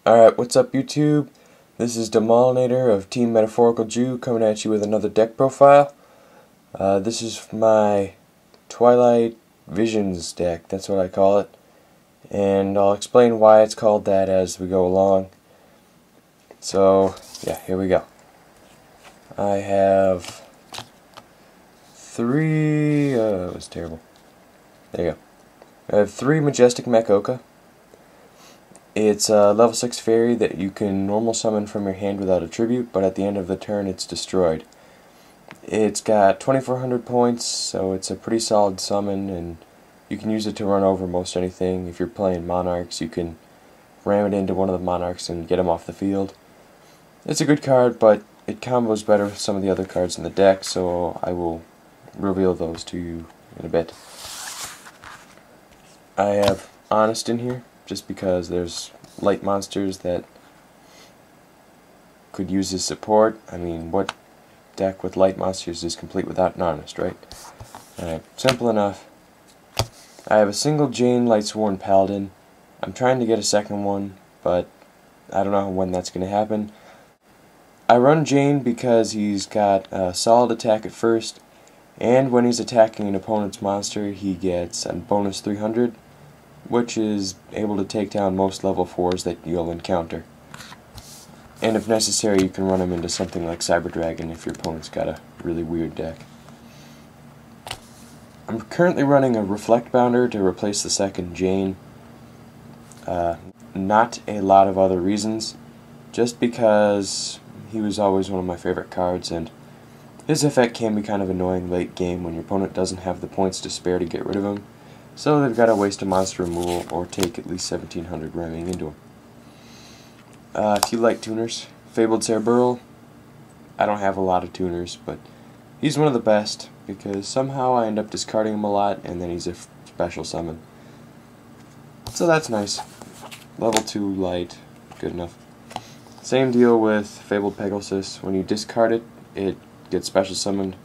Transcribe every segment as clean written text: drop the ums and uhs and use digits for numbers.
Alright, what's up YouTube? This is Demolinator of Team Metaphorical Jew coming at you with another deck profile. This is my Twilight Visions deck, that's what I call it. And I'll explain why it's called that as we go along. So, yeah, here we go. I have three, it was terrible. There you go. I have three Majestic Mech Oka. It's a level 6 fairy that you can normal summon from your hand without a tribute, but at the end of the turn it's destroyed. It's got 2400 points, so it's a pretty solid summon, and you can use it to run over most anything. If you're playing Monarchs, you can ram it into one of the Monarchs and get them off the field. It's a good card, but it combos better with some of the other cards in the deck, so I will reveal those to you in a bit. I have Honest in here, just because there's light monsters that could use his support. I mean, what deck with light monsters is complete without an Honest, right? Alright, simple enough. I have a single Jane lightsworn paladin. I'm trying to get a second one, but I don't know when that's going to happen. I run Jane because he's got a solid attack at first, and when he's attacking an opponent's monster, he gets a bonus 300. Which is able to take down most level 4s that you'll encounter. And if necessary, you can run him into something like Cyber Dragon if your opponent's got a really weird deck. I'm currently running a Reflect Bounder to replace the second Jane. Not a lot of other reasons, just because he was always one of my favorite cards, and his effect can be kind of annoying late game when your opponent doesn't have the points to spare to get rid of him. So they've got to waste a monster removal or take at least 1700 ramming into him. If you like tuners, Fabled Cerebral. I don't have a lot of tuners, but he's one of the best because somehow I end up discarding him a lot and then he's a special summon. So that's nice. Level 2 light, good enough. Same deal with Fabled Pegasus. When you discard it, it gets special summoned.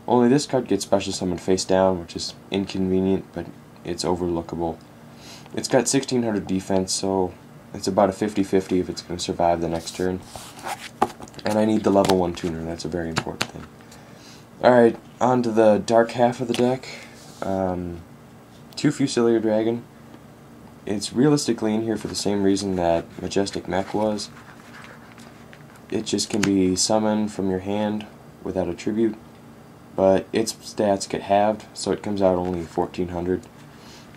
Only this card gets special summoned face down, which is inconvenient, but it's overlookable. It's got 1600 defense, so it's about a 50-50 if it's going to survive the next turn. And I need the level 1 tuner, that's a very important thing. Alright, on to the dark half of the deck. 2 Fusilier Dragon. It's realistically in here for the same reason that Majestic Mech was. It just can be summoned from your hand without a tribute, but its stats get halved, so it comes out only 1400.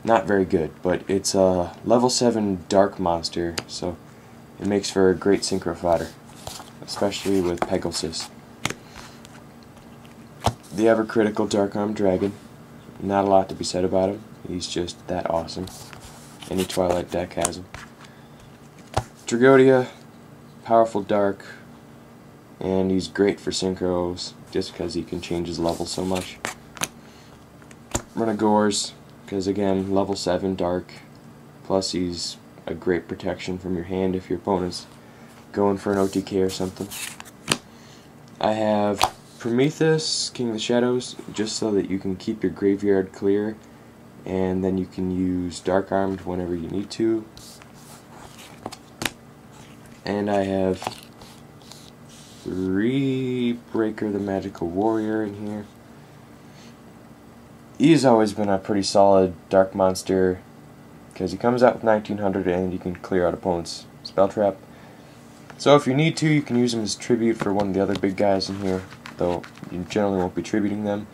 Not very good, but it's a level 7 dark monster, so it makes for a great synchro fighter, especially with Pegasus. The ever critical Dark Arm Dragon. Not a lot to be said about him. He's just that awesome. Any Twilight deck has him. Tragodia, powerful dark, and he's great for synchros just because he can change his level so much. Renegors, because again, level 7 dark, plus he's a great protection from your hand if your opponent's going for an OTK or something. I have Prometheus, King of the Shadows, just so that you can keep your graveyard clear, and then you can use Dark Armed whenever you need to. And I have 3 Breaker the Magical Warrior in here. He's always been a pretty solid dark monster because he comes out with 1900 and you can clear out opponent's spell trap. So if you need to, you can use him as tribute for one of the other big guys in here, though you generally won't be tributing them.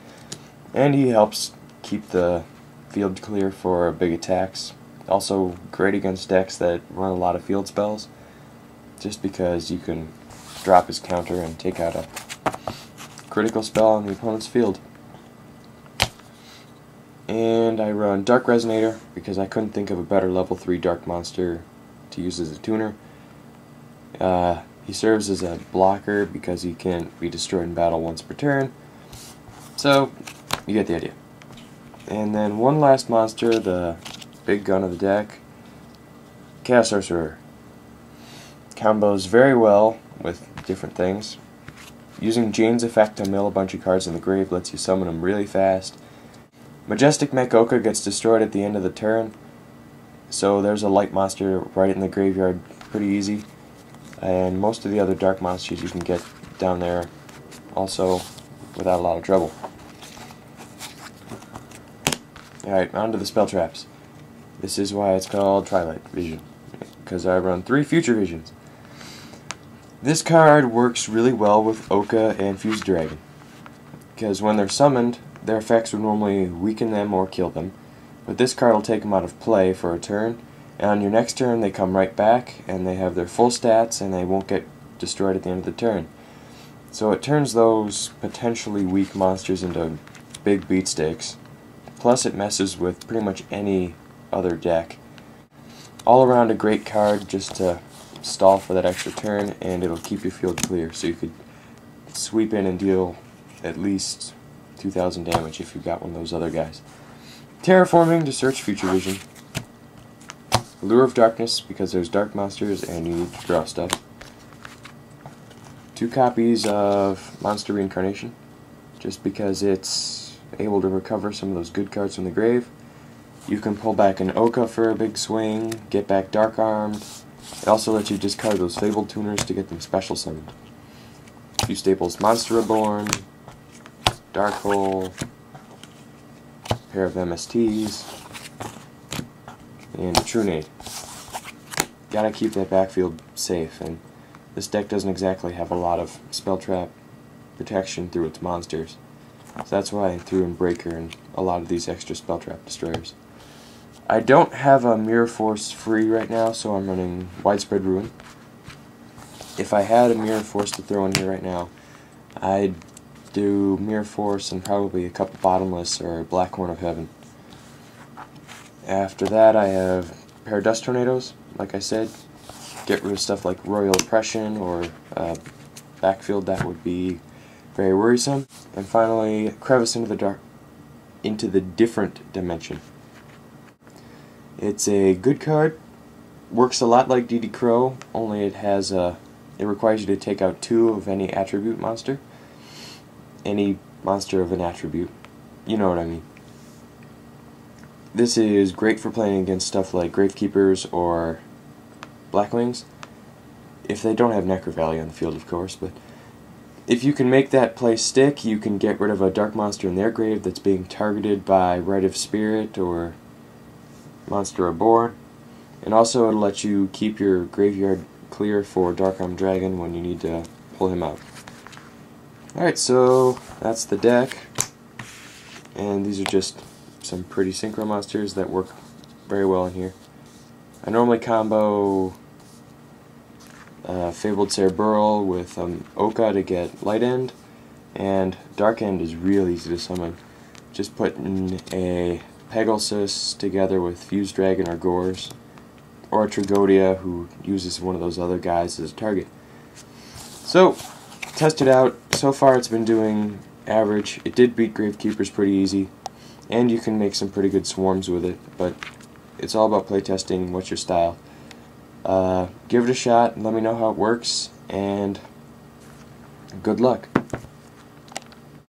And he helps keep the field clear for big attacks. Also great against decks that run a lot of field spells, just because you can drop his counter and take out a critical spell on the opponent's field. And I run Dark Resonator because I couldn't think of a better level 3 dark monster to use as a tuner. He serves as a blocker because he can't be destroyed in battle once per turn. So, you get the idea. And then one last monster, the big gun of the deck, Chaos Sorcerer. Combos very well with different things. Using Jane's effect to mill a bunch of cards in the grave lets you summon them really fast. Majestic Mech Oka gets destroyed at the end of the turn, so there's a light monster right in the graveyard pretty easy, and most of the other dark monsters you can get down there also without a lot of trouble. Alright, on to the spell traps. This is why it's called Twilight Vision, because I run 3 Future Visions. This card works really well with Oka and Fused Dragon, because when they're summoned, their effects would normally weaken them or kill them, but this card will take them out of play for a turn, and on your next turn they come right back, and they have their full stats, and they won't get destroyed at the end of the turn. So it turns those potentially weak monsters into big beatsteaks, plus it messes with pretty much any other deck. All around a great card just to stall for that extra turn, and it'll keep your field clear, so you could sweep in and deal at least 2,000 damage if you got one of those other guys. Terraforming to search Future Vision. Lure of Darkness, because there's dark monsters and you need to draw stuff. 2 copies of Monster Reincarnation, just because it's able to recover some of those good cards from the grave. You can pull back an Oka for a big swing, get back Dark Armed. It also lets you discard those Fabled Tuners to get them special summoned. 2 staples Monster Reborn, Dark Hole, pair of MSTs, and a Trunade. Gotta keep that backfield safe, and this deck doesn't exactly have a lot of spell trap protection through its monsters. So that's why I threw in Breaker and a lot of these extra spell trap destroyers. I don't have a Mirror Force free right now, so I'm running Widespread Ruin. If I had a Mirror Force to throw in here right now, I'd do Mirror Force and probably a couple Bottomless or Black Horn of Heaven. After that I have a pair of Dust Tornadoes, like I said. Get rid of stuff like Royal Oppression or backfield that would be very worrisome. And finally, Crevice into the Different Dimension. It's a good card, works a lot like DD Crow, only it requires you to take out 2 of any attribute monster. Any monster of an attribute. You know what I mean. This is great for playing against stuff like Gravekeepers or Blackwings, if they don't have Necro Valley on the field, of course. But if you can make that play stick, you can get rid of a dark monster in their grave that's being targeted by Rite of Spirit or Monster Reborn, and also it'll let you keep your graveyard clear for Dark Armed Dragon when you need to pull him out. Alright, so that's the deck, and these are just some pretty synchro monsters that work very well in here. I normally combo Fabled Cerebral with Oka to get Light End, and Dark End is real easy to summon. Just putting a Pegasus together with Fused Dragon or Gores, or a Tragodia who uses one of those other guys as a target. So, test it out. So far it's been doing average. It did beat Gravekeepers pretty easy, and you can make some pretty good swarms with it, but it's all about playtesting. What's your style? Give it a shot and let me know how it works, and good luck.